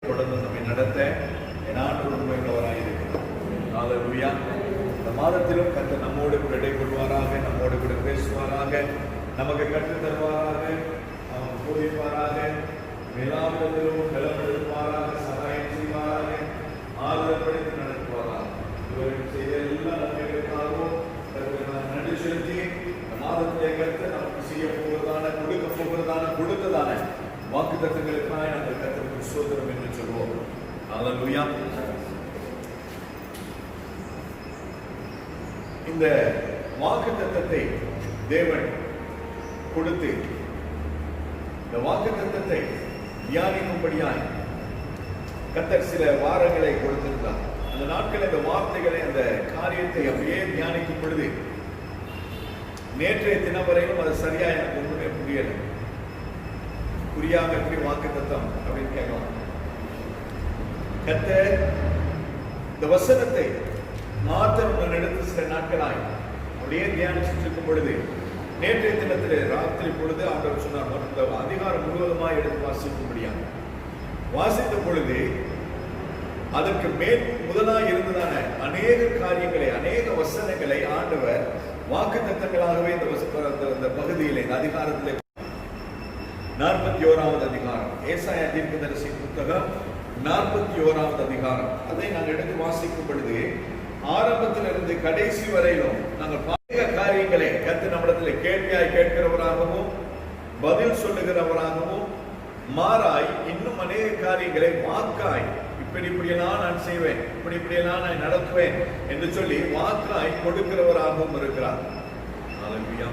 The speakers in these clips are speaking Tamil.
தொடர்ந்து நம்மை நடத்த என்னாலும் உண்மையுள்ளவராக இருக்கிறார். ஹல்லேலூயா. இந்த மாதத்திலும் கர்த்தர் நம்மோடு கூட இடைப்படுவாராக, நம்மோடு கூட பேசுவாராக, நமக்கு கற்றுத் தருவாராக, நமக்கு போதிப்பாராக, எல்லாவிதத்திலும் பலப்படுத்துவாராக, சகாயம் செய்வாராக, ஆறுதல் படுத்தி நடத்துவாராக. இவர்கள் செய்த எல்லா நன்மைகளுக்காகவும் நான் நன்றி செலுத்தி இந்த மாதத்திலே கர்த்தர் நமக்கு செய்ய போகிறதான, கொடுத்ததான வாக்குத்தத்தங்களுக்காக நாங்கள் கர்த்தருக்கு ஸ்தோத்திரம் என்று சொல்வோம். ஹல்லேலூயா. இந்த வாக்குத்தத்தத்தை தேவன் கொடுத்து இந்த வாக்குத்தத்தத்தை தியானிக்கும்படியாய் கர்த்தர் சில வாரங்களை கொடுத்திருந்தார். அந்த நாட்கள் இந்த வார்த்தைகளை, அந்த காரியத்தை அப்படியே தியானிக்கும் பொழுது நேற்றைய தினம் வரையிலும் அது சரியா எனக்கு ஒன்றுமே புரியல. புரியாம எப்படி வாக்குத்தத்தம் அப்படின்னு கேட்கலாம். கர்த்தர் இந்த வசனத்தை மாத்திரம் எடுத்து சில நாட்களாய் அப்படியே தியானிச்சுட்டு இருக்கும் பொழுது நேற்றைய தினத்திலே ராத்திரி பொழுது ஆண்டவர் சொன்னார், இந்த அதிகாரம் முழுவதுமாய் எடுத்து வாசிக்கும்படியாக வாசித்த பொழுது அதற்கு மேல் முதலாய் இருந்ததான அநேக காரியங்களை, அநேக வசனங்களை ஆண்டவர் வாக்குத்தத்தங்களாகவே இந்த பகுதியிலே, இந்த அதிகாரத்திலே 41வது அதிகாரம், ஏசாயா தீர்க்கதரிசியின் புத்தகம் 41வது அதிகாரம், அதை நாங்கள் எடுத்து வாசிக்கும் பொழுது ஆரம்பத்திலிருந்து கடைசி வரையிலும் நாங்கள் அநேக காரியங்களை கர்த்தர் நம்மிடத்தில் கேள்வியாய் கேட்கிறவராகவும் பதில் சொல்லுகிறவராகவும் மாறாய் இன்னும் அநேக காரியங்களை வாக்காய் இப்படியெல்லாம் நான் செய்வேன், இப்படியெல்லாம் நான் நடத்துவேன் என்று சொல்லி வாக்காய் கொடுக்கிறவராகவும் இருக்கிறார். ஹல்லேலூயா.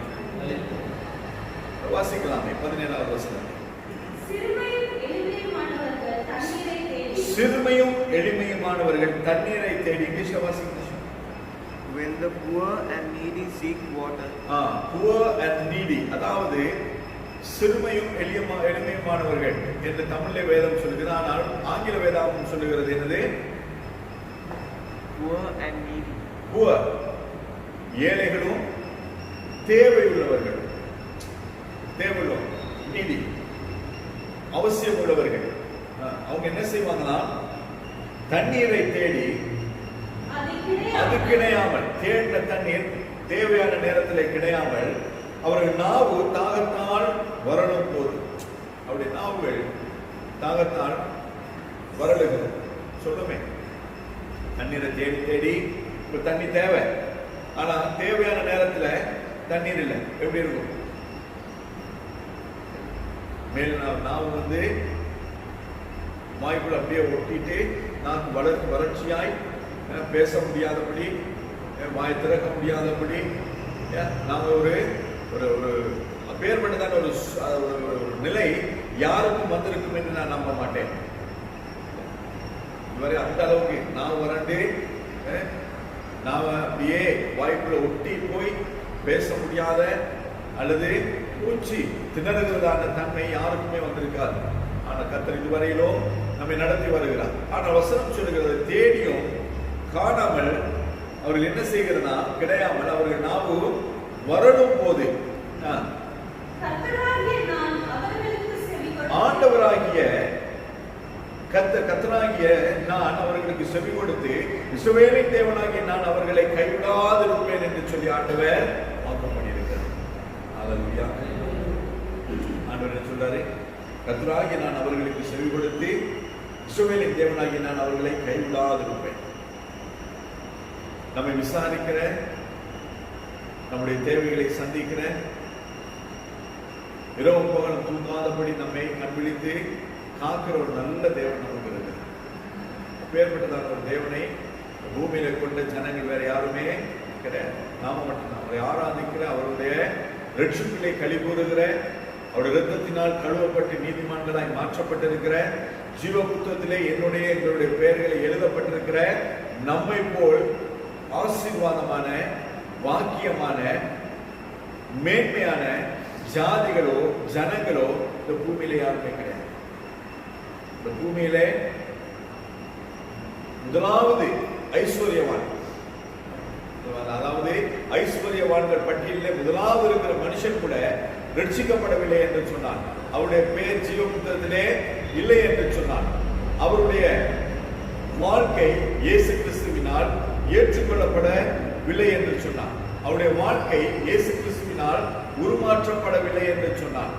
வாசிக்கலாமே 17வது வசனம். சிறுமையும் எளிமையுமானவர்கள் தண்ணீரை தேடி. இங்கிலீஷ்ல வாசிங்க. When the poor and needy seek water. poor and needy, அதாவது சிறுமையும் எளிமையுமானவர்கள் என்று தமிழ்ல வேதம் சொல்லுகிறது. ஆனால் ஆங்கில வேதம் சொல்லுகிறது என்னது? Poor and needy. poor ஏழைகளும் தேவையுள்ளவர்கள், Needi அவசியம் உள்ளவர்கள். அவங்க என்ன செய்வாங்கன்னா தண்ணீரை தேடி அது கிடையாமல், தேடின தண்ணீர் தேவையான நேரத்தில் கிடையாமல் அவர்கள் நாவு தாகத்தால் வரணும் போது, அவருடைய நாவுகள் தாகத்தால் வரலுகிறது. சொல்லுமே, தண்ணீரை தேடி தேடி இப்ப தண்ணி தேவை, ஆனா தேவையான நேரத்துல தண்ணீர் இல்லை. எப்படி இருக்கும்? மேல் நாவு வந்து வாய்க்குள்ள அப்படியே ஒட்டிட்டு நாக்கு வறட்சியாய் பேச முடியாதபடி, வாய் திறக்க முடியாதபடி, நாங்க ஒரு பேர்பட்டதான ஒரு நிலை யாருக்கும் வந்திருக்கும் என்று நான் நம்ப மாட்டேன். இதுவரை அந்த அளவுக்கு நான் வறண்டு நாம அப்படியே வாய்க்குள்ள ஒட்டி போய் பேச முடியாத அல்லது பூச்சி திணறுகிறதான தன்மை யாருக்குமே வந்திருக்காது. ஆனா கர்த்தர் இதுவரையிலும் நம்மை நடத்தி வருகிறார். ஆனா வசனம் சொல்லுகிறது, தேடியும் காணாமல் அவர்கள் என்ன செய்கிறதா கிடையாமல் அவர்கள் நாவு வரணும் போது ஆண்டவராகிய கர்த்தராகிய நான் அவர்களுக்கு செவி கொடுத்து இஸ்ரவேலின் தேவனாகிய நான் அவர்களை கைவிடாதிருப்பேன் என்று சொல்லி ஆண்டவர் வாக்கு பண்ணியிருக்கிறார். ஹல்லேலூயா. ஆண்டவர் என்ன சொல்றாரு? கர்த்தராகிய நான் அவர்களுக்கு செவி கொடுத்து இஸ்ரவேலின் தேவனாகிய நான் அவர்களை கைவிடாதிருப்பேன். நம்மை விசாரிக்கிற, நம்முடைய தேவைகளை சந்திக்கிற, இரவு பகலும் தூங்காதபடி நம்மை கண்விழித்து காக்கிற ஒரு நல்ல தேவன் நமக்கு இருக்கு. அப்பேற்பட்டதான ஒரு தேவனை பூமியில கொண்ட ஜனங்கள் வேற யாருமே கிடையாது. நாம மட்டும்தான் அவரை ஆராதிக்கிற, அவருடைய ரட்சிப்பிலே களி கூறுகிற, அவருடைய இரத்தத்தினால் கழுவப்பட்டு நீதிமான்களாய் மாற்றப்பட்டிருக்கிற, ஜீவ புத்தகத்திலே எங்களுடைய பெயர்களை எழுதப்பட்டிருக்கிற நம்மை போல் ஆசீர்வாதமான, வாக்கியமான, மேன்மையான ஜாதிகளோ ஜனங்களோ இந்த பூமியில யாருமே கிடையாது. இந்த பூமியில முதலாவது ஐஸ்வர்யவான், அதாவது ஐஸ்வர்யவான்கள் பட்டியலில் முதலாவது இருக்கிற மனுஷன் கூட ரட்சிக்கப்படவில்லை என்று சொன்னான். அவருடைய பெயர் ஜீவ புத்தகத்திலே இல்லை என்று சொன்னான். அவருடைய வாழ்க்கை இயேசு கிறிஸ்துவினால் ஏற்றுக்கொள்ளப்படவில்லை என்று சொன்னார். அவருடைய வாழ்க்கை இயேசு கிறிஸ்துவினால் உருமாற்றப்படவில்லை என்று சொன்னார்.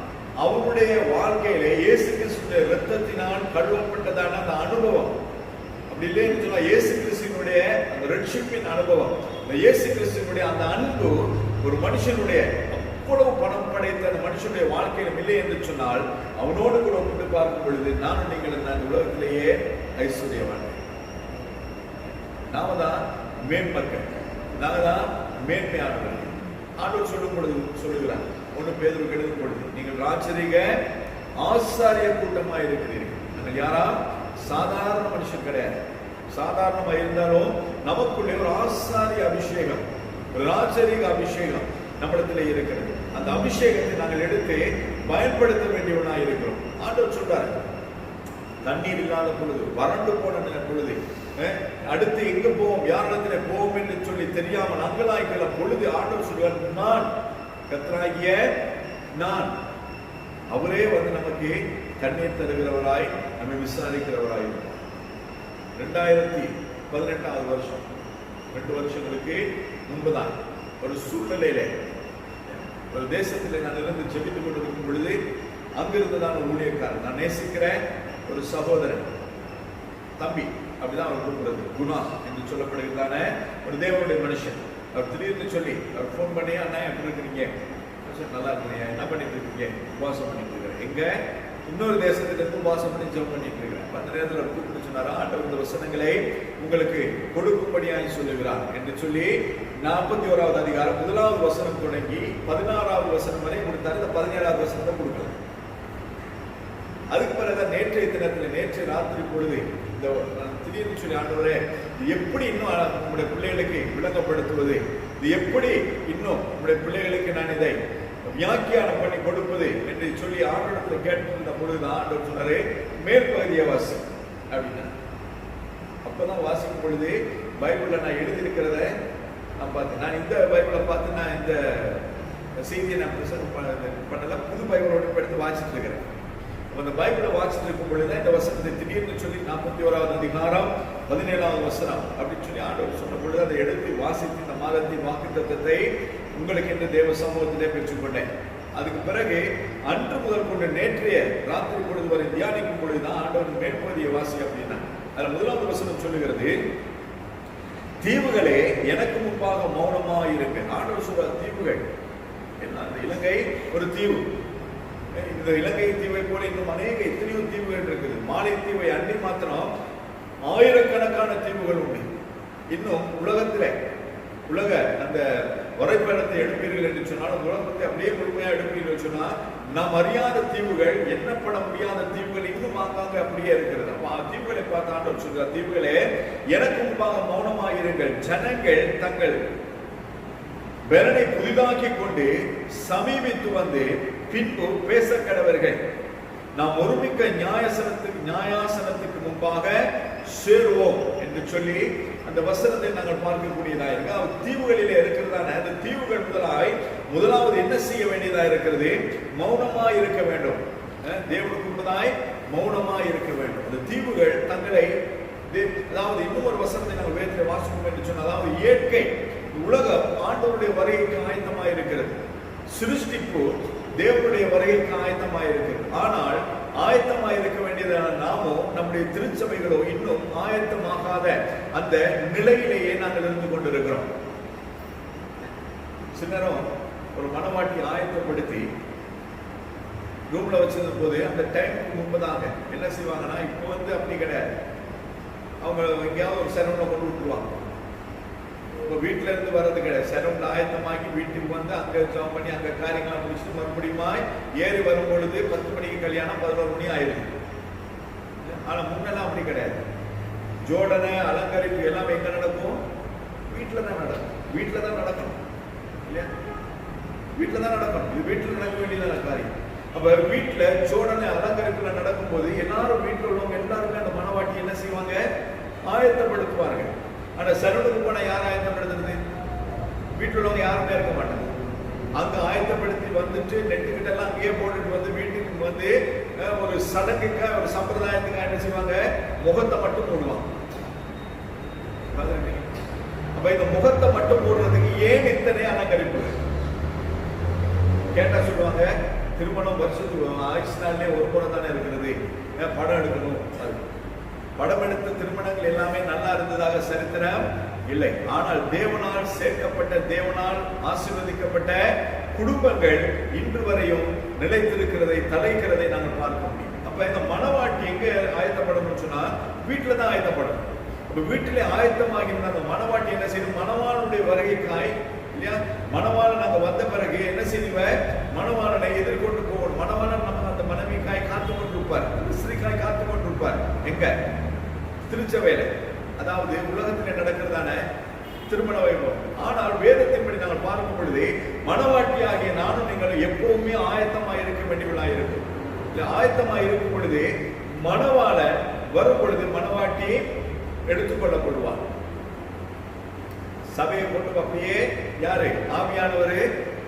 அவருடைய வாழ்க்கையிலே இயேசு கிறிஸ்துவின் இரத்தத்தினால் கழுவப்பட்டதான அந்த அனுபவம் அப்படி இல்லைன்னு சொன்னா இயேசு கிறிஸ்துவினுடைய அந்த ரட்சிப்பின் அனுபவம், இயேசு கிறிஸ்துவினுடைய அந்த அன்பு ஒரு மனுஷனுடைய அவ்வளவு பணம் படைத்த அந்த மனுஷனுடைய வாழ்க்கையிலும் இல்லை என்று சொன்னால் அவனோடு கூட ஒப்பிட்டு பார்க்கும் பொழுது நானும் நீங்கள் இந்த உலகத்திலேயே ஐஸ்வர்யவான். நாம தான் மேன்மக்கள், நாம தான் மேன்மையானவர்கள். ஆண்டவர் சொல்லும் பொழுது சொல்லுகிறார், 1 பேதுரு எழுதும் பொழுது, நீங்கள் ராஜரீக ஆசாரிய கூட்டமா இருக்கிறீர்கள். நாங்கள் யாரா சாதாரண மனுஷன் கிடையாது. சாதாரணமா இருந்தாலும் நமக்குள்ளே ஒரு ஆசாரிய அபிஷேகம், ஒரு ராஜரீக அபிஷேகம் நம்மிடத்திலே இருக்கிறது. அந்த அபிஷேகத்தை நாங்கள் எடுத்து பயன்படுத்த வேண்டியவனாக இருக்கிறோம். ஆண்டவர் சொல்றாரு, தண்ணீர் இல்லாத பொழுது, வறண்டு போன பொழுது, அடுத்து எங்க போவோம், யாரிடத்திலே போவோம் என்று சொல்லி தெரியாமல் அங்கலாய்க்கிற பொழுது ஆண்டவர் சொல்வார், நான் கர்த்தராகிய நான். அவரே வந்து நமக்கு தண்ணீர் தருகிறவராய் நம்மை விசாரிக்கிறவராய். 2018 வருஷம், 2 வருஷங்களுக்கு முன்புதான் ஒரு சூழ்நிலையில ஒரு தேசத்தில் நான் இருந்து ஜெபித்துக் கொண்டிருக்கும் பொழுது அங்கிருந்துதான் ஒரு ஊழியக்காரர், நான் நேசிக்கிற ஒரு சகோதரன், தம்பி அப்படிதான் அவர் கூப்பிடுறது, குணா என்று சொல்லப்படுகிறதான ஒரு தேவனுடைய மனுஷன். அவர் திடீர்னு சொல்லி அவர் போன் பண்ணி, அண்ணா எப்படி இருக்கிறீங்க, நல்லா இருக்கிறீங்க, என்ன பண்ணிட்டு இருக்கீங்க, உபவாசம் பண்ணிட்டு இருக்கிறேன், எங்க இன்னொரு தேசத்துல இருந்து உபவாசம் பண்ணி ஜெபம் பண்ணிட்டு இருக்கிறேன். அந்த நேரத்தில் அவர் கூப்பிட்டு சொன்னாரா, ஆண்டவர் இந்த வசனங்களை உங்களுக்கு கொடுக்கும்படியாக சொல்லுகிறார் என்று சொல்லி 41வது அதிகாரம் 1வது வசனம் தொடங்கி 16வது வசனம் வரை கொடுத்தாரு. இந்த 17வது வசனத்தை கொடுக்கல. அதுக்கு பிறகு நேற்றைய தினத்தில், நேற்றைய ராத்திரி பொழுது இந்த திடீர்னு சொல்லி, ஆண்டவரே எப்படி இன்னும் நம்முடைய பிள்ளைகளுக்கு விளங்கப்படுத்துவது, இது எப்படி இன்னும் நம்முடைய பிள்ளைகளுக்கு நான் இதை வியாக்கியானம் பண்ணி கொடுப்பது என்று சொல்லி ஆண்டவரத்தில் கேட்டிருந்த பொழுதுதான் ஆண்டவர் சொன்னாரு, மேற்பகுதியை வாசி அப்படின்னா. அப்பதான் வாசிக்கும் பொழுது பைபிள்ல நான் எழுதியிருக்கிறத நான் பார்த்தேன். நான் இந்த பைபிளை பார்த்து நான் இந்த செய்தியை நான் பண்ணல, புது பைபிளோட எடுத்து வாசிட்டு இருக்கிறேன். அந்த பைபிளை வாசிட்டு இருக்கும் பொழுதுதான் இந்த வசனத்தை திடீர்னு சொல்லி 41வது அதிகாரம் 17வது வசனம் அப்படின்னு சொல்லி ஆண்டவர் சொன்ன பொழுது அதை எடுத்து வாசித்து இந்த மாதத்தின் வாக்குத்தத்தத்தை உங்களுக்கு என்று தேவ சமூகத்திலே பெற்றுக்கொண்டேன். அதுக்கு பிறகு அன்று முதல் கொண்டு நேற்றைய ராத்திரி பொழுது வரை தியானிக்கும் பொழுதுதான் ஆண்டவர் மேற்பகுதியை வாசி அப்படின்னா. அதுல 1வது வசனம் சொல்லுகிறது, தீவுகளே எனக்கு முன்பாக மௌனமா இருங்க. ஆண்டவர் சொல்ற தீவுகள் என்ன, அந்த இலங்கை ஒரு தீவு. இந்த இலங்கை தீவை போல இன்னும் அநேக எத்தனையோ தீவுகள் இருக்குது. மாலைத்தீவை அண்டி மாத்திரம் ஆயிரக்கணக்கான தீவுகள் உண்டு. இன்னும் உலகத்திலே உலக அந்த வரைபடத்தை எடுப்பீர்கள் என்று சொன்னால், உலகத்தை அப்படியே முழுமையா எடுப்பீர்கள் சொன்னா, நாம் அறியாத தீவுகள், எண்ணப்பட முடியாத தீவுகள் இன்னும் ஆங்காங்க அப்படியே இருக்கிறது. அப்ப தீவுகளை பார்த்து ஆண்டவர் சொல்றார், தீவுகளே எனக்கு முன்பாக மௌனமாயிருங்கள், ஜனங்கள் தங்கள் பெலனை புதிதாக்கி கொண்டு சமீபித்து வந்து பின்பு பேச கடவர்கள். நாம் ஒருமிக்க நியாயாசனத்துக்கு முன்பாக சேருவோம் என்று சொல்லி அந்த வசனத்தை நாங்கள் பார்க்கக்கூடியதா இருக்கு. அவர் தீவுகளிலே இருக்கிறதான அந்த தீவுகள் முதலாவது என்ன செய்ய வேண்டியதா இருக்கிறது, மௌனமாய் இருக்க வேண்டும். தேவனுக்கு முன்பதாய் மௌனமாய் இருக்க வேண்டும். அந்த தீவுகள் தங்களை, அதாவது இன்னும் ஒரு வசனத்தை நாங்கள் வேதத்தில் வாசிப்போம் என்று சொன்னால், அதாவது இயற்கை உலகம் ஆண்டவருடைய வருகைக்கு ஆயத்தமாய் இருக்கிறது. சிருஷ்டிப்பு தேவனுடைய வருகைக்கு ஆயத்தமாய் இருக்கிறது. ஆனால் ஆயத்தமாய் இருக்க வேண்டியதான நாமோ, நம்முடைய திருச்சபைகளோ இன்னும் ஆயத்தமாகாத அந்த நிலையிலேயே நாங்கள் இருந்து கொண்டிருக்கிறோம். சின்னரும் ஒரு மனவாட்டி ஆயத்தப்படுத்தி ரூம்ல வச்சிருந்த போது அந்த டைமுக்கு முன்பதாக என்ன செய்வாங்கன்னா, இப்போ வந்து அப்படி கிடையாது, அவங்க எங்கேயாவது ஒரு சரவணை கொண்டு விட்டுருவாங்க. இப்போ வீட்டில இருந்து வர்றது கிடையாது, சரவணை ஆயத்தமாக்கி வீட்டுக்கு வந்து அங்க ஜாம் பண்ணி அங்க காரியங்களை முடிச்சுட்டு மறுபடியும் ஏறி வரும் பொழுது 10 மணிக்கு கல்யாணம், 11 மணி ஆயிடுது. ஆனா முன்னெல்லாம் அப்படி கிடையாது. ஜோடனை அலங்கரிப்பு எல்லாம் எங்க நடக்கும், வீட்டுல தான் நடக்கும். வீட்டுல தான் நடக்கணும் இல்லையா, வீட்டுல தான் நடக்கணும். இது வீட்டுல நடக்க வேண்டியதான காரியம். அப்ப வீட்டுல ஜோடனை அலங்கரிப்புல நடக்கும் போது எல்லாரும் வீட்டுல உள்ளவங்க எல்லாருமே அந்த மனவாட்டி என்ன செய்வாங்க, ஆயத்தப்படுத்துவார்கள். ஆனா சரவணுக்கு போன யார் ஆயத்தப்படுத்துறது, வீட்டுல உள்ளவங்க யாருமே இருக்க மாட்டாங்க. அங்க ஆயத்தப்படுத்தி வந்துட்டு நெட்டுக்கிட்ட எல்லாம் அங்கேயே போட்டுட்டு வந்து வீட்டுக்கு வந்து ஒரு சடங்குக்கு ஒரு சம்பிரதாயத்துக்கு என்ன செய்வாங்க, முகத்தை மட்டும் மூடுவாங்க. அப்ப இந்த முகத்தை மட்டும் மூடுறதுக்கு ஏன் இத்தனை அலங்கரிப்பு கேட்டா சொல்லுவாங்க, திருமணம் வருஷத்துக்கு ஆயுஷ் நாள்லயே ஒரு முறை தானே இருக்கிறது, படம் எடுக்கணும். படம் எடுத்த திருமணங்கள் எல்லாமே நல்லா இருந்ததாக சரித்திரம் இல்லை. ஆனால் தேவனால் சேர்க்கப்பட்ட, தேவனால் ஆசீர்வதிக்கப்பட்ட குடும்பங்கள் இன்று வரையும் நிலைத்திருக்கிறதை, தலைக்கிறதை நாங்கள் பார்க்க முடியும். அப்ப இந்த மணவாட்டி எங்க ஆயத்தப்படணும்னு சொன்னா வீட்டுல தான் ஆயத்தப்படும். அப்ப வீட்டிலே ஆயத்தமாகி அந்த மணவாட்டி என்ன செய்யணும், மணவாளனுடைய வருகைக்காய் இல்லையா, மணவாளன் நாங்க வந்த பிறகு என்ன செய்வேன், மணவாளனை எதிர்கொண்டு போகணும். மணவாளன் நம்ம அந்த மனைவிக்காய் காத்து கொண்டிருப்பார், ஸ்ரீக்காய் காத்து கொண்டிருப்பார். எங்க திருச்சபையில, அதாவது உலகத்தில் நடக்கிறதான திருமண வைபவம். ஆனால் வேதத்தின்படி நாங்கள் பார்க்கும் பொழுது மணவாட்டி ஆகிய நானும் நீங்கள் எப்பவுமே ஆயத்தமாக இருக்க வேண்டியவர்களாக இருக்கும். ஆயத்தமாக இருக்கும் பொழுது மணவாளன் வரும் பொழுது மணவாட்டி எடுத்துக்கொள்ளப்படுவார். சபையை கொண்டு அப்படியே யாரு, ஆவியானவர்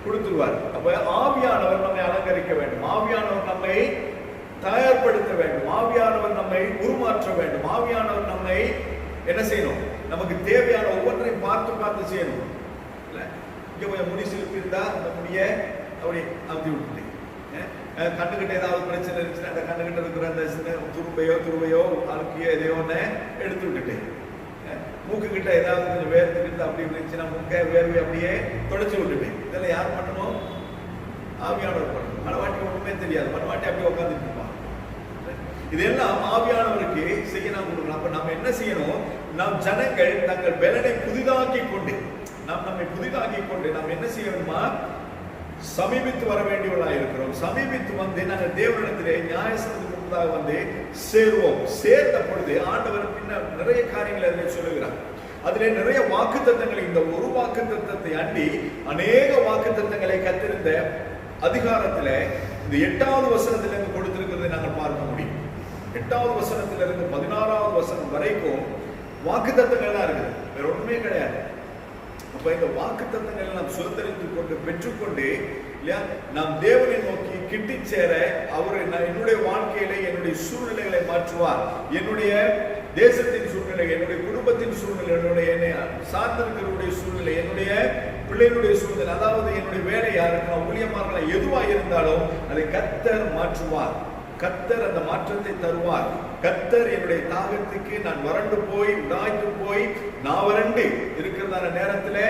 கொடுத்துருவார். அப்ப ஆவியானவர் நம்மை அலங்கரிக்க வேண்டும், ஆவியானவர் நம்மை தயார்படுத்த வேண்டும், ஆவியானவர் நம்மை உருமாற்ற வேண்டும், ஆவியானவர் நம்மை என்ன செய்யணும், நமக்கு தேவையான ஒவ்வொன்றையும் பார்த்து பார்த்து செய்யணும். இங்க கொஞ்சம் முடி சிலிப்பு இருந்தா அந்த முடிய அப்படி அமுத்தி விட்டுட்டு, கண்ணுகிட்ட ஏதாவது பிரச்சனை இருந்துச்சுன்னா அந்த கண்ணுகிட்ட இருக்கிற அந்த துருவையோ அழுக்கியோ எதையோ ஒன்று எடுத்து விட்டுட்டு, மூக்கு கிட்ட ஏதாவது கொஞ்சம் வேர்த்துக்கிட்டு அப்படி இருந்துச்சுன்னா மூக்க வேர்வை அப்படியே தொடச்சி விட்டுட்டு, இதெல்லாம் யார் பண்ணணும், ஆவியானவர் பண்ணணும். மணவாட்டி ஒன்றுமே தெரியாது, மணவாட்டி அப்படியே உட்காந்துட்டு இருப்பான். இதெல்லாம் ஆவியானவருக்கு செய்ய நாம் கொடுக்கணும். அப்ப நம்ம என்ன செய்யணும், நாம் ஜனங்கள் தங்கள் பலனை புதிதாக்கி கொண்டு, நாம் நம்மை புதிதாக்கி கொண்டு நாம் என்ன செய்யணுமா, சமீபித்து வர வேண்டியவர்களாக இருக்கிறோம். சமீபித்து வந்து நாங்கள் தேவனிடத்திலே நியாயசனத்துக்கு முன்பதாக வந்து சேருவோம். சேர்ந்த பொழுது ஆண்டவர் பின்ன நிறைய காரியங்களை அதில் சொல்லுகிறார். அதிலே நிறைய வாக்கு தத்தங்களை, இந்த ஒரு வாக்கு தத்தத்தை அண்டி அநேக வாக்கு தத்தங்களை கத்திருந்த அதிகாரத்தில் இந்த 8வது வசனத்திலிருந்து கொடுத்திருக்கிறதை நாங்கள் பார்க்க முடியும். 8வது வசனத்திலிருந்து 16வது வசனம் வரைக்கும் வாக்கு தத்தங்கள் தான் இருக்குது, வேற ஒண்ணுமே கிடையாது. அப்ப இந்த வாக்கு தத்தங்களை நாம் சுதந்திரித்துக் கொண்டு பெற்றுக்கொண்டு இல்லையா, நாம் தேவனை நோக்கி கிட்டி சேர அவர் என்னுடைய வாழ்க்கையில என்னுடைய சூழ்நிலைகளை மாற்றுவார். என்னுடைய தேசத்தின் சூழ்நிலை, என்னுடைய குடும்பத்தின் சூழ்நிலை, என்னுடைய சார்ந்திருக்கிறவருடைய சூழ்நிலை, என்னுடைய பிள்ளைகளுடைய சூழ்நிலை, அதாவது என்னுடைய வேலையா இருக்கலாம், ஊழியமார்களா எதுவா இருந்தாலும் அதை கர்த்தர் மாற்றுவார். கர்த்தர் அந்த மாற்றத்தை தருவார். கர்த்தர் என்னுடைய தாகத்துக்கு நான் வறண்டு போய் உடாய்த்து போய் நான் வறண்டு இருக்கிறதான நேரத்தில்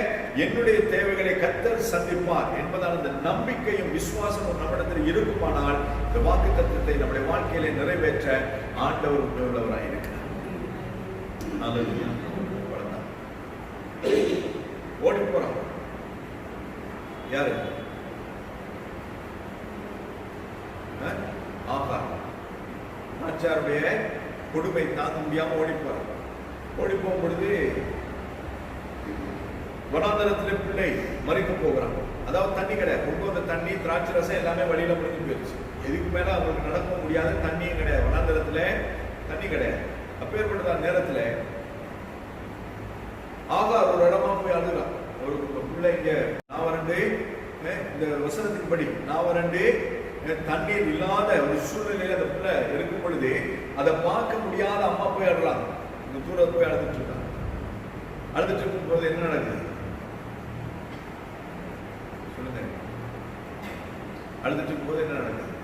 என்னுடைய தேவைகளை கர்த்தர் சந்திப்பார் என்பதால் அந்த நம்பிக்கையும் விசுவாசமும் நம்மிடத்தில் இருக்குமானால் இந்த வாக்கு தத்துவத்தை நம்முடைய வாழ்க்கையில நிறைவேற்ற ஆண்டவர் உள்ளவராக இருக்கிறார். ஓடி போறான் யாரு, ஆச்சாருடைய கொடுமை தாங்க முடியாம ஓடி போறான். ஓடி போகும் பொழுது வனாந்தரத்தில் பிள்ளை மறிக்க போகிறான். அதாவது தண்ணி கிடையாது, கொண்டு வந்த தண்ணி திராட்சை ரசம் எல்லாமே வழியில முடிஞ்சு போயிடுச்சு. எதுக்கு மேல அவங்களுக்கு நடக்க முடியாது, தண்ணியும் கிடையாது, வனாந்தரத்துல தண்ணி கிடையாது. அப்பேற்பட்ட நேரத்துல ஆகார் ஒரு இடமா போய் அழுகிறான். ஒரு பிள்ளை இங்க நான் வரண்டு, இந்த வசனத்தின் படி நான் வரண்டு தண்ணீர் இல்லாத ஒரு சூழ்நிலையில அந்த பிள்ளை இருக்கும் பொழுது அதை பார்க்க முடியாத அம்மா போய் அழுறாங்க. இந்த தூரத்தை போய் அழுதுட்டு இருக்காங்க. அழுதுட்டு இருக்கும் போது என்ன நடக்குது சொல்லுங்க, அழுதுட்டு இருக்கும் போது என்ன நடக்குது,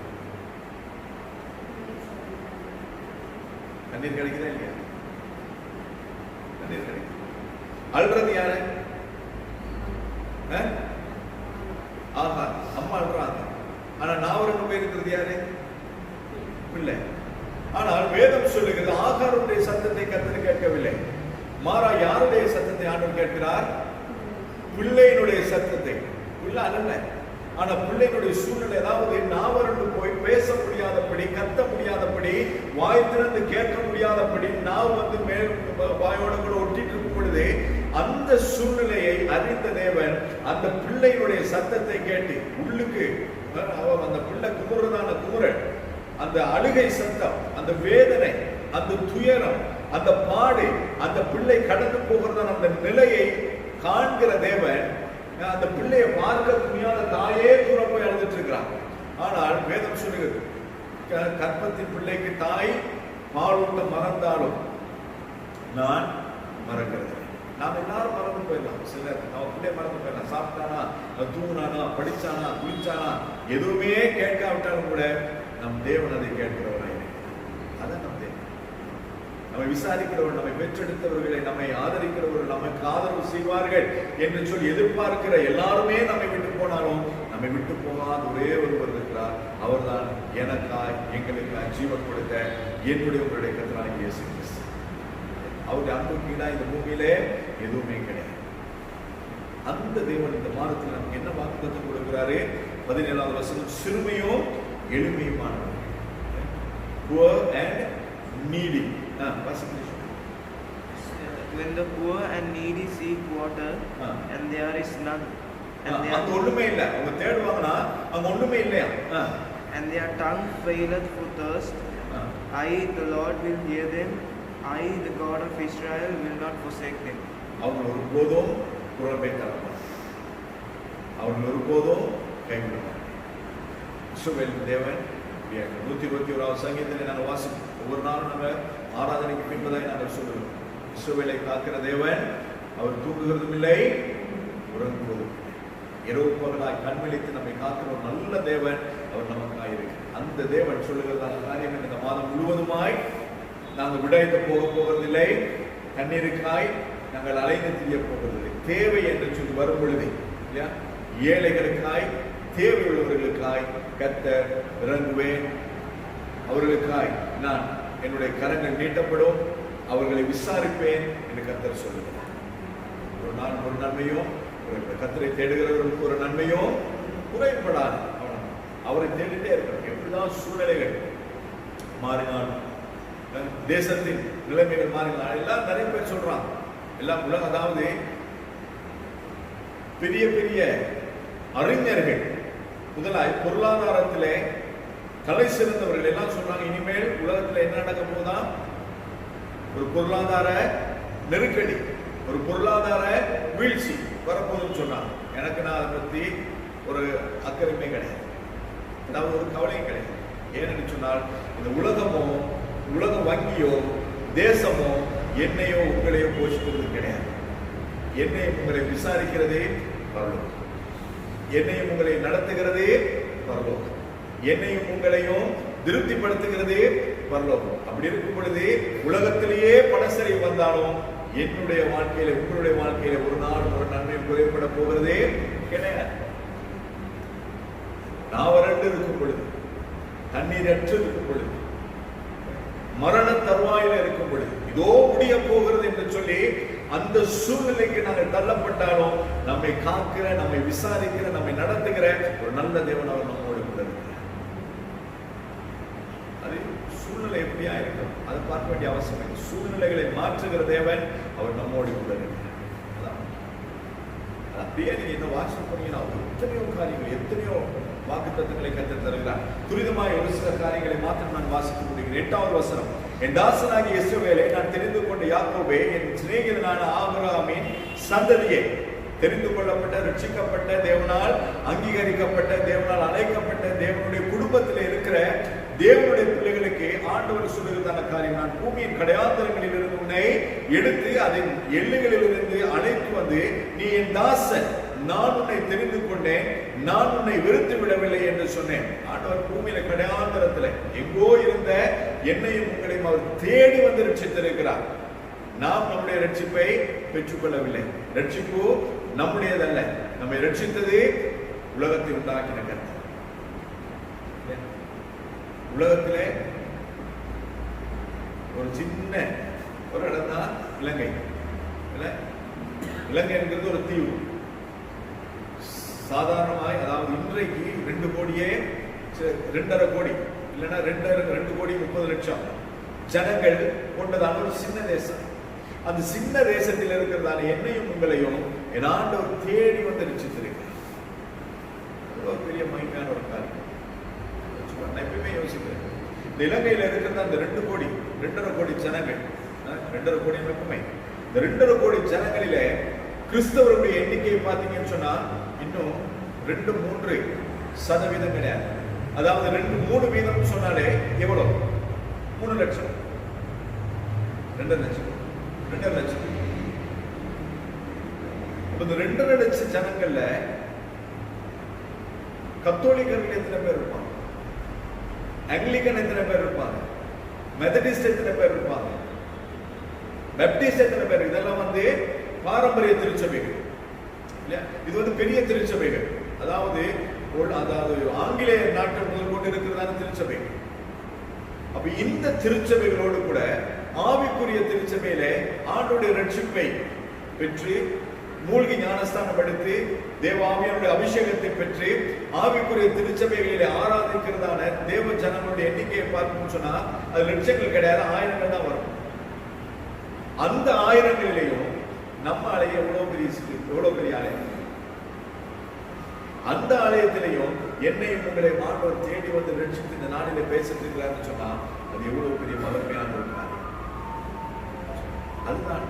தண்ணீர் கிடைக்குதா இல்லையா, தண்ணீர் கிடைக்குது. அழுறது யாரு, ஆஹா அம்மா அழுறாங்க. ஆனா நாவரங்க போய் இருக்கிறது யாரு, பிள்ளை. ஆனால் வேதம் சொல்லுகிறது ஆகாருடைய சத்தத்தை கர்த்தர் கேட்கவில்லை, மாறா யாருடைய சத்தத்தை ஆண்டவர் கேட்கிறார், பிள்ளையினுடைய சத்தத்தை. பிள்ளை அல்ல, ஆனா பிள்ளையினுடைய சூழ்நிலை, அதாவது நாவரண்டு போய் பேச முடியாதபடி, கத்த முடியாதபடி, வாய் திறந்து கேட்க முடியாதபடி, நாவ் வந்து மேல் வாயோட கூட ஒட்டிட்டு இருக்கும் பொழுது அந்த சூழ்நிலையை அறிந்த தேவன் அந்த பிள்ளையினுடைய சத்தத்தை கேட்டு உள்ளுக்கு அந்த பிள்ளை குமுறதான குமுறல், அந்த அழுகை சத்தம், அந்த வேதனை, அந்த துயரம், அந்த பாடு, அந்த பிள்ளை கடந்து போகிறதான அந்த நிலையை காண்கிற தேவன் அந்த பிள்ளையை பார்க்க முடியாத தாயே தூர போய் அழுதுட்டு இருக்கிறான். ஆனால் வேதம் சொல்லுகிறது, கற்பத்தின் பிள்ளைக்கு தாய் பாலூட்ட மறந்தாலும் நான் மறக்கிறது. நாம் எல்லாரும் மறந்து போயிடலாம். சிலர் அவன் பிள்ளை மறந்து போயிடலாம். சாப்பிட்டானா, தூங்கினானா, படிச்சானா, குளிச்சானா, எதுவுமே கேட்காவிட்டாலும் கூட நம் தேவன் அதை கேட்கிறவராய். அதான் நம் தேவன். நம்மை விசாரிக்கிறவர், நம்மை பெற்றெடுத்தவர்களை, நம்மை ஆதரிக்கிறவர்கள், நமக்கு ஆதரவு செய்வார்கள் என்று சொல்லி எதிர்பார்க்கிற எல்லாருமே நம்மை விட்டு போனாலும் நம்மை விட்டு போகாத ஒரே ஒருவர் இருக்கிறார். அவர்தான் எனக்காய் எங்களுக்காய் ஜீவன் கொடுத்த என்னுடைய உங்களுடைய கர்த்தராகிய இயேசு கிறிஸ்து. அவருடைய அன்புக்கு ஈடா இந்த பூமியிலே எதுவுமே கிடையாது. அந்த தேவன் இந்த மாதத்தில் நமக்கு என்ன வாக்குத்தத்தம் கொடுக்கிறாரு? 17வது வசனம், சிறுமையும் எளிமையுமானவர். Poor and needy. When the poor and needy seek water and there is none, அங்க ஒண்ணுமே இல்ல, அவங்க தேடுவாங்கன்னா அங்க ஒண்ணுமே இல்லையா, and their tongue faileth for thirst, I the Lord will hear them, I the God of Israel will not forsake them. அவங்க ஒருபோதும் புறம்பே தரமாட்டார், அவங்க ஒருபோதும் கைவிட மாட்டார். இஸ்ரவேல் தேவன் 121வது சங்கீதத்தில் நாங்கள் வாசிப்போம். ஒவ்வொரு நாளும் நம்ம ஆராதனைக்கு பின்பதாய் நாங்கள் சொல்லுவோம், இஸ்ரவேலை காக்கிற தேவன் அவர் தூங்குகிறதும் இல்லை, உறங்குவதும் இல்லை. இரவு பகலாய் கண்விழித்து நம்மை காக்கிற ஒரு நல்ல தேவன் அவர் நமக்காக இருக்கு. அந்த தேவன் சொல்லுகிறதான காரியம் இந்த மாதம் முழுவதுமாய் நாங்கள் விடைத்து போவதில்லை, தண்ணீருக்காய் நாங்கள் அலைந்து திரிய போவதில்லை. தேவை என்று சொல்லி வரும் பொழுது இல்லையா, ஏழைகளுக்காய் தேவை உள்ளவர்களுக்காய் கர்த்தர் இறங்குவேன், அவர்களுக்காய் நான் என்னுடைய கரங்கள் நீட்டப்படும், அவர்களை விசாரிப்பேன் என்று கர்த்தர் சொல்லுகிறார். ஒரு நாள் ஒரு நன்மையும், கர்த்தரை தேடுகிறவர்களுக்கு ஒரு நன்மையும் குறைபடாது. அவரை தேடிட்டே இருக்கிறார். எப்படிதான் சூழ்நிலைகள் மாறினாலும், தேசத்தின் நிலைமைகள் மாறினாலும், எல்லாம் நிறைய பேர் சொல்றாங்க, எல்லாம் உலகம், அதாவது பெரிய பெரிய அறிஞர்கள் முதலாய் பொருளாதாரத்திலே தலை சிறந்தவர்கள் எல்லாம் சொல்றாங்க, இனிமேல் உலகத்தில் என்ன நடக்க போதா, ஒரு பொருளாதார நெருக்கடி, ஒரு பொருளாதார வீழ்ச்சி வரப்போதுன்னு சொன்னாங்க. எனக்கு நான் அதை பற்றி ஒரு அக்கறையுமே கிடையாது, அதாவது ஒரு கவலையும் கிடையாது. ஏன்னு சொன்னால் இந்த உலகமோ, உலக வங்கியோ, தேசமோ என்னையோ உங்களையோ போஷிக்கிறது கிடையாது. என்னையும் உங்களை விசாரிக்கிறதே பரலோகம், என்னையும் உங்களை நடத்துகிறதே பரலோகம், என்னையும் உங்களையும் திருப்திப்படுத்துகிறதே பரலோகம். அப்படி இருக்கும் பொழுது உலகத்திலேயே பணசரி வந்தாலும் என்னுடைய வாழ்க்கையில, உங்களுடைய வாழ்க்கையில ஒரு நாள் ஒரு நன்மை குறைபட போகிறதே கிடையாது. நான் வறண்டு இருக்கும் பொழுது, தண்ணீர் அற்று இருக்கும் பொழுது, மரண தருவாயில இருக்கும் பொழுது, இதோ முடிய போகிறது என்று சொல்லி அந்த சூழ்நிலைக்கு நாங்கள் தள்ளப்பட்டாலும் நம்மை காக்கிற, நம்மை விசாரிக்கிற, நம்மை நடத்துகிற ஒரு நல்ல தேவன் அவர் நம்மோடு கூட இருக்கிறார். அது சூழ்நிலை எப்படியா இருக்கும் அதை பார்க்க வேண்டிய அவசியம் இல்லை. சூழ்நிலைகளை மாற்றுகிற தேவன் அவர் நம்மோடு கூட இருக்கிறார். அப்படியே நீங்க என்ன வாட்ஸ்அப் பண்ணீங்கன்னா எத்தனையோ காரியங்கள், எத்தனையோ வாக்குத்தத்தங்களை கற்றுத் தருகிறார். துரிதமாய் ஒரு சில காரியங்களை மாத்திரம் நான் வாசித்து முடிகிறேன். 8வது வசனம், என் தாசனாகிய இஸ்ரவேலை நான் தெரிந்து கொண்ட யாக்கோபே, என் சிநேகிதனான ஆபிரகாமின் சந்ததியே, தெரிந்து கொள்ளப்பட்ட, ரட்சிக்கப்பட்ட, தேவனால் அங்கீகரிக்கப்பட்ட, தேவனால் அழைக்கப்பட்ட, தேவனுடைய குடும்பத்தில் இருக்கிற தேவனுடைய பிள்ளைகளுக்கு ஆண்டவர் சொல்லுகிறதான காரியம், நான் பூமியின் கடையாந்தரங்களில் இருந்து உன்னை எடுத்து அதன் எல்லைகளில் இருந்து அழைத்து வந்து, நீ என் தாசன், நான் உன்னை தெரிந்து கொண்டேன், நான் உன்னை வெறுத்து விடவில்லை என்று சொன்னேன். ஆண்டவர் பூமியில கடையாந்தரத்தில் எங்கோ இருந்த என்னையும் உங்களையும் அவர் தேடி வந்து ரட்சித்திருக்கிறார். நாம் நம்முடைய ரட்சிப்பை பெற்றுக்கொள்ளவில்லை. ரட்சிப்பு நம்முடையதல்ல, நம்மை ரட்சித்தது உலகத்தை உண்டாக்கின கர்த்தர். உலகத்திலே ஒரு சின்ன ஒரு இடம் தான் இலங்கை. இலங்கை என்கிறது ஒரு தீவு. சாதாரணமாய், அதாவது இன்றைக்கு 2 கோடியே 2.5 கோடி இல்லைன்னா 2 கோடி 30 லட்சம் ஜனங்கள் கொண்டதான ஒரு சின்ன தேசம். அந்த சின்ன தேசத்தில் இருக்கிறதான என்னையும் உங்களையும் என் ஆண்டவர் தேடி வந்து ரட்சித்திருக்கிறார். ஒரு பெரிய மகிமையான ஒரு காரியம். நான் எப்பயுமே யோசிக்கிறேன், இந்த இலங்கையில் இருக்கிற அந்த 2 கோடி 2.5 கோடி ஜனங்கள், 2.5 கோடி மட்டுமே, இந்த 2.5 கோடி ஜனங்களிலே கிறிஸ்தவருடைய எண்ணிக்கையை பார்த்தீங்கன்னு சொன்னா இன்னும் 2-3% கிடையாது. அதாவது 2-3% சொன்னாலே எவ்வளவு? 3 லட்சம், 2 லட்சம், 2 லட்சம். இந்த 2 லட்சம் ஜனங்கள்ல கத்தோலிக்கர்கள் எத்தனை பேர் இருப்பாங்க? ஆங்கிலிக்கன் எத்தனை பேர் இருப்பாங்க? மெத்தடிஸ்ட் எத்தனை பேர் இருப்பாங்க? பேப்டிஸ்ட் எத்தனை பேர்? இதெல்லாம் பாரம்பரிய திருச்சபைகள் இல்லையா? இது பெரிய திருச்சபைகள், அதாவது ஆங்கிலேய நாட்கள் முதல் கொண்டு இருக்கிறதான திருச்சபை. அப்ப இந்த திருச்சபைகளோடு கூட ஆவிக்குரிய திருச்சபையில ஆண்டோடைய ரட்சிப்பை பெற்று மூழ்கி ஞானஸ்தானம் எடுத்து தேவாவியனுடைய அபிஷேகத்தை பெற்று ஆவிக்குரிய திருச்சபைகளிலே ஆராதிக்கிறதான தேவ ஜனங்களுடைய எண்ணிக்கையை பார்க்கணும்னு சொன்னா அது லட்சங்கள் கிடையாது, ஆயிரங்கள் தான் வரும். அந்த ஆயிரங்களிலேயும் நம்ம ஆலயம் எவ்வளவு பெரிய ஆலயம். அந்த ஆலயத்திலையும் என்னையும் உங்களை மாணவர் தேடி வந்து ரட்சித்து இந்த நாளிலே பேசிட்டு இருக்கிறாருன்னு சொன்னா அது எவ்வளவு பெரிய மகிமையான ஒரு காரியம். அதுதான்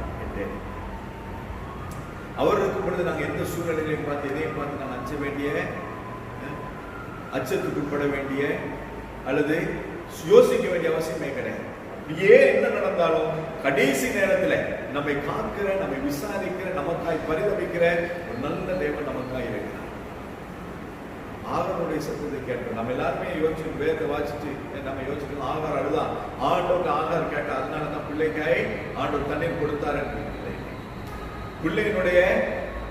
அவர் இருக்கும் பொழுது நாங்கள் எந்த சூழ்நிலைகளையும் பார்த்து எதையும் பார்த்து நாங்கள் அச்ச வேண்டிய, அச்சத்துக்கு உட்பட வேண்டிய அல்லது யோசிக்க வேண்டிய அவசியமே கிடையாது. ஏன் என்ன நடந்தாலும் கடைசி நேரத்தில் நம்மை காக்கிற, நம்மை விசாரிக்கிற, நமக்காய் பரிதவிக்கிற ஒரு நல்ல தேவன் நமக்காய் இருக்கிறார். ஆகனுடைய சத்தத்தை கேட்கிறோம். நம்ம எல்லாருமே யோசிச்சு வேதத்தை வாசிச்சு நம்ம யோசிச்சு ஆகார் அழுதான், ஆண்டோட ஆகார் கேட்ட, அதனால தான் பிள்ளைக்காய் ஆண்டோர் தண்ணீர் கொடுத்தார் என்று. பிள்ளையினுடைய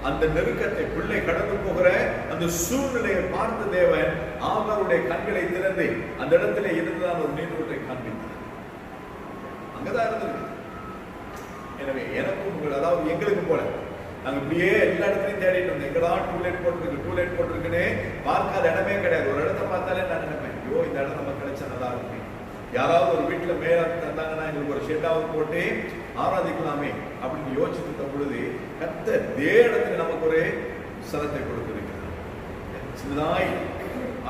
அந்த நெருக்கத்தை, பிள்ளை கடந்து போகிற அந்த சூழ்நிலையை பார்த்த தேவன் ஆகாருடைய கண்களை திறந்து அந்த இடத்துல இருந்துதான் ஒரு நீரூற்றை காண்பித்தார். அங்கதான் இருந்தது. எனவே எனக்கும் உங்கள், அதாவது எங்களுக்கு போல நாங்க இப்படியே எல்லா இடத்துலையும் தேடிட்டு வந்தோம். எங்கடா டூலேட் போட்டிருக்குன்னு பார்க்காத இடமே கிடையாது. ஒரு இடத்த பார்த்தாலே நான் நினைப்பேன், ஐயோ இந்த இடம் நம்ம கிடைச்சா நல்லா இருக்கு. யாராவது ஒரு வீட்டுல மேல தந்தாங்கன்னா எங்களுக்கு ஒரு ஷெட்டாவது போட்டு ஆராதிக்கலாமே அப்படின்னு யோசிச்சுட்டு பொழுது கர்த்தர் அதே இடத்துல நமக்கு ஒரு ஸ்தலத்தை கொடுத்திருக்கிறார். சின்னதாய்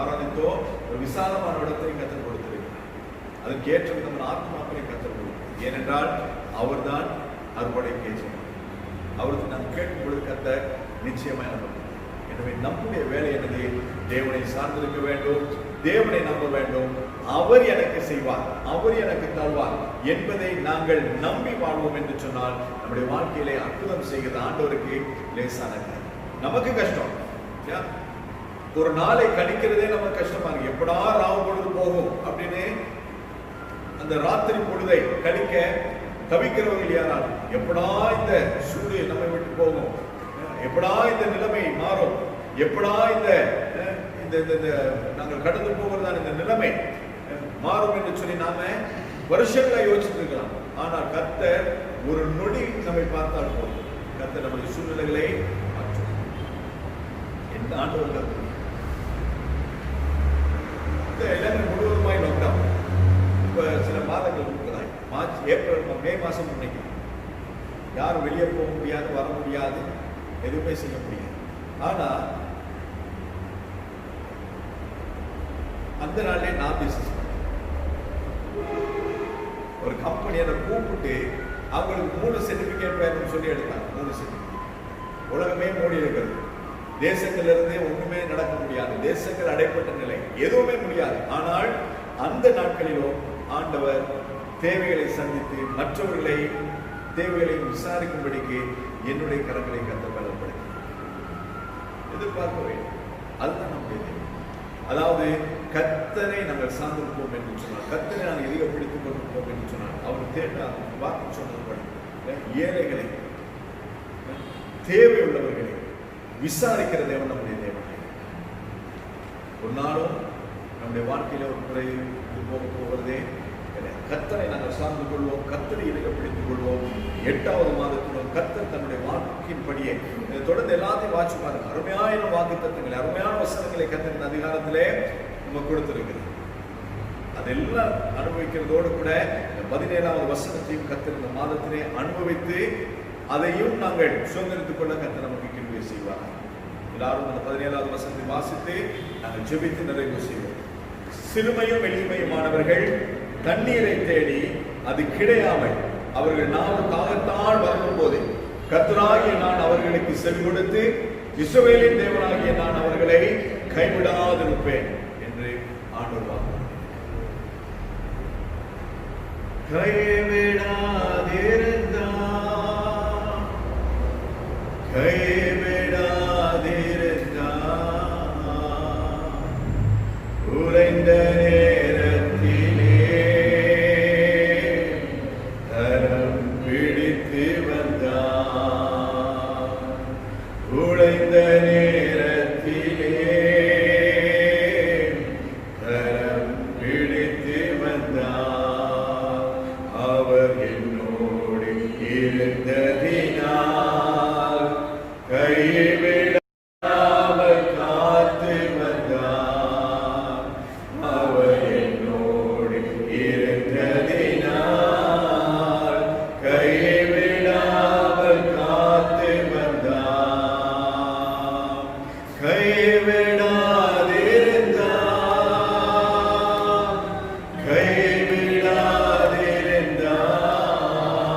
ஆராதித்தோ ஒரு விசாலமான இடத்தையும் கர்த்தர் கொடுத்திருக்கிறார். அதுக்கு ஏற்ற விதமான ஆத்மாக்களை கர்த்தர் கொடுக்கிறார். ஏனென்றால் அவர் தான் அறுவடை கேட்கிறார். அவருக்கு நாம் கேட்கும் பொழுது கர்த்தர் நிச்சயமாக நமக்கு. எனவே நம்முடைய வேலை என்னது? தேவனை சார்ந்திருக்க வேண்டும், தேவனை நம்ப வேண்டும். அவர் எனக்கு செய்வார், அவர் எனக்கு தருவார் என்பதை நாங்கள் நம்பி வாழ்வோம் என்று சொன்னால் நம்முடைய வாழ்க்கையிலே அற்புதம் செய்கிற ஆண்டவருக்கு லேசானது. நமக்கு கஷ்டம், ஒரு நாளை கணிக்கிறதே நமக்கு கஷ்டமா இருக்கு. எப்படா ராவு பொழுது போகும் அப்படின்னு அந்த ராத்திரி பொழுதை கணிக்க தவிக்கிறவர்கள் யாரால், எப்படா இந்த சூரியன் நம்மை விட்டு போகும், எப்படா இந்த நிலைமை மாறும், எப்படா இந்த நாங்கள் கடந்து போகிறதான இந்த நிலைமை மாறும் என்று சொல்லி நாம வருஷங்களை யோசிச்சுட்டு இருக்கலாம். ஆனால் கர்த்தர் ஒரு நொடி நம்மை பார்த்தால் போதும், கர்த்தர் நம்முடைய சூழ்நிலைகளை மாற்றும். எந்த ஆண்டவர் எல்லாமே முழுவதுமாய் லாக்டவுன். இப்ப சில மாதங்கள் இருக்கிறாய், மார்ச், ஏப்ரல், மே மாசம் இன்னைக்கு யாரும் வெளியே போக முடியாது, வர முடியாது, எதுவுமே செய்ய முடியாது. ஆனா அந்த நாளே நான் பிசினஸ் ஒரு கம்பெனி அதை கூப்பிட்டு அவங்களுக்கு 3 சர்டிபிகேட் வேணும்னு சொல்லி எடுத்தாங்க. 3 சர்டிபிகேட். உலகமே மூடி இருக்கிறது, தேசங்கள் இருந்து ஒண்ணுமே நடக்க முடியாது, தேசங்கள் அடைப்பட்ட நிலை, எதுவுமே முடியாது. ஆனால் அந்த நாட்களிலும் ஆண்டவர் தேவைகளை சந்தித்து மற்றவர்களை தேவைகளை விசாரிக்கும்படிக்கு என்னுடைய கரங்களை கர்த்தர் பலப்படுத்தி எதிர்பார்க்க வேண்டும். அதுதான் நம்முடைய தேவை. அதாவது கர்த்தரை நாங்கள் சார்ந்திருப்போம் என்று சொன்னால், கர்த்தரை நாங்கள் எதிர பிடித்துக் கொண்டிருப்போம் என்று சொன்னால், அவர் தேட்டார் வாக்கு சொன்னபடி ஏழைகளை, தேவை உள்ளவர்களை விசாரிக்கிற தேவன் நம்முடைய தேவன். ஒரு நாளும் நம்முடைய வாழ்க்கையில ஒரு முறை போக போகிறதே கிடையாது. கர்த்தரை நாங்கள் சார்ந்து கொள்வோம், கர்த்தரை எதிர பிடித்துக் கொள்வோம். 8வது மாதத்திலும் கர்த்தர் தன்னுடைய வாக்கின்படியே தொடர்ந்து எல்லாத்தையும் வாட்சி பாருங்க. அருமையான வாக்கு தத்துவங்களை, அருமையான வசனங்களை கர்த்தரின் அதிகாரத்திலே நம்ம கொடுத்திருக்கிறது. அதெல்லாம் அனுபவிக்கிறதோடு கூட 17வது வசனத்தையும் கர்த்தர் இந்த மாதத்திலே அனுபவித்து அதையும் நாங்கள் சுதந்திரித்துக் கொள்ள கர்த்தர் நமக்கு கிருபை செய்வார். எல்லாரும் அந்த 17வது வசனத்தை வாசித்து நாங்கள் ஜெபித்து நிறைவு செய்வோம். சிறுமையும் எளிமையுமானவர்கள் தண்ணீரை தேடி அது கிடையாமல் அவர்கள் நாவு தாகத்தால் வரும் போது கர்த்தராகிய நான் அவர்களுக்கு செவி கொடுத்து இஸ்ரவேலின் தேவனாகிய நான் அவர்களை கைவிடாதிருப்பேன் என்று ஆண்டவர் வாக்கு. கைவிடாதிருந்தார், கைவிடாதிருந்தார், உறைந்த நேரத்திலே கரம் பிடித்து வந்தார், உறைந்த நேரத்திலே கரம் பிடித்து வந்தார், அவர் என்னோடு இருந்ததினால் கைவிடாமல் காத்து வந்தார், அவர் என்னோடு இருந்ததினால் கைவிடாமல் காத்து வந்தார், கைவிடாதிருந்தார்,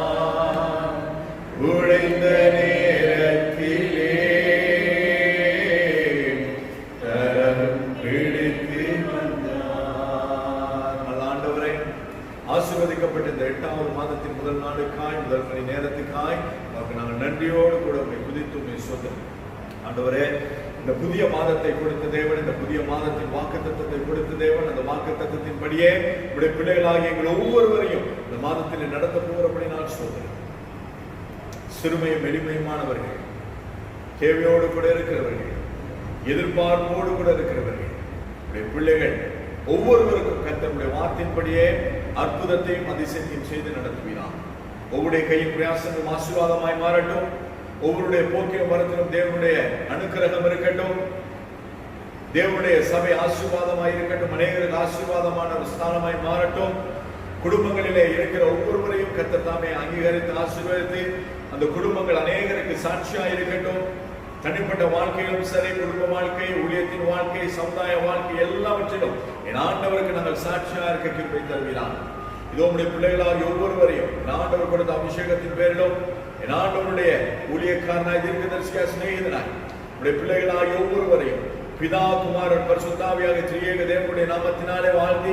கைவிடாதிருந்தார், உழைந்த நேரத்திலே கரம் பிடித்து வந்தார். நல்ல ஆண்டவரே, ஆசீர்வதிக்கப்பட்ட இந்த 8வது மாதத்தின் முதல் நாளுக்காய், முதல் மணி நேரத்துக்காய் நமக்கு நாங்கள் நன்றியோடு கூட உண்மை குதித்து உண்மை சொந்தம். ஆண்டவரே, இந்த புதிய மாதத்தை கொடுத்த தேவன், இந்த புதிய மாதத்தின் வாக்குத்தத்தத்தை கொடுத்த தேவன், அந்த வாக்குத்தத்தத்தின் படியே உடைய பிள்ளைகளாகிய எங்கள் ஒவ்வொருவரையும் இந்த மாதத்தில் நடத்த போகிறபடி நான் சொல்கிறேன். சிறுமையும் எளிமையுமானவர்கள், தேவையோடு கூட இருக்கிறவர்கள், எதிர்பார்ப்போடு கூட இருக்கிறவர்கள், உடைய பிள்ளைகள் ஒவ்வொருவருக்கும் கர்த்தருடைய வார்த்தையின்படியே அற்புதத்தையும் அதிசயத்தையும் செய்து நடத்துவீராம். ஒவ்வொருடைய கையின் பிரயாசங்களும் ஆசீர்வாதமாய் மாறட்டும். ஒவ்வொருடைய போக்கிலும் வரத்திலும் தேவனுடைய அனுக்கிரகம் இருக்கட்டும். தேவனுடைய சபை ஆசீர்வாதமாய் இருக்கட்டும். அநேகருக்கு ஆசீர்வாதமான ஒரு ஸ்தானமாய் மாறட்டும். குடும்பங்களிலே இருக்கிற ஒவ்வொருவரையும் கர்த்தர் தாமே அங்கீகரித்து ஆசீர்வதித்து அந்த குடும்பங்கள் அநேகருக்கு சாட்சியாய் இருக்கட்டும். தனிப்பட்ட வாழ்க்கையிலும் சரி, குடும்ப வாழ்க்கை, ஊழியத்தின் வாழ்க்கை, சமுதாய வாழ்க்கை எல்லாவற்றிலும் என் ஆண்டவருக்கு நாங்கள் சாட்சியா இருக்க கிருபை தருவீராம். இதோ உடைய பிள்ளைகளால் ஒவ்வொருவரையும் என் ஆண்டவர் கொடுத்த அபிஷேகத்தின் பேரிலும், என் ஆண்டவருடைய ஊழியக்காரனாய், தீர்க்கதரிசியாய், சிநேகிதனாய் உடைய பிள்ளைகளால் ஒவ்வொருவரையும் பிதா குமாரன் பரிசுத்தாவியாக திரியேக தேவனுடைய நாமத்தினாலே வாழ்த்தி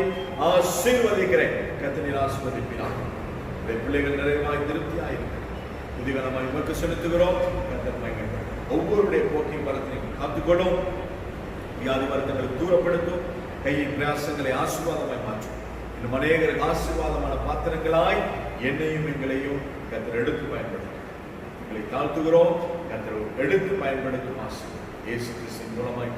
ஆசீர்வதிக்கிறேன். கர்த்தர் ஆசீர்வதிப்பீராக. உடைய பிள்ளைகள் நிறைவாய் திருப்தியாயிருக்க புதிகரமாய் உமக்கு செலுத்துகிறோம். கர்த்தர் மகிமைப்படும். ஒவ்வொருடைய போக்கின் வரத்தையும் காத்துக்கொள்ளும். வியாதி வருத்தங்களை தூரப்படுத்தும். கையின் பிரயாசங்களை ஆசீர்வாதமாய் மாற்றும். இன்னும் அநேகருக்கு ஆசீர்வாதமான பாத்திரங்களாய் என்னையும் எங்களையும் கர்த்தர் எடுத்து பயன்படுத்தும். எங்களை தாழ்த்துகிறோம். கர்த்தர் எடுத்து பயன்படுத்தும் ஆசீர்வாதம் இயேசு கிறிஸ்துவின் மூலமாய்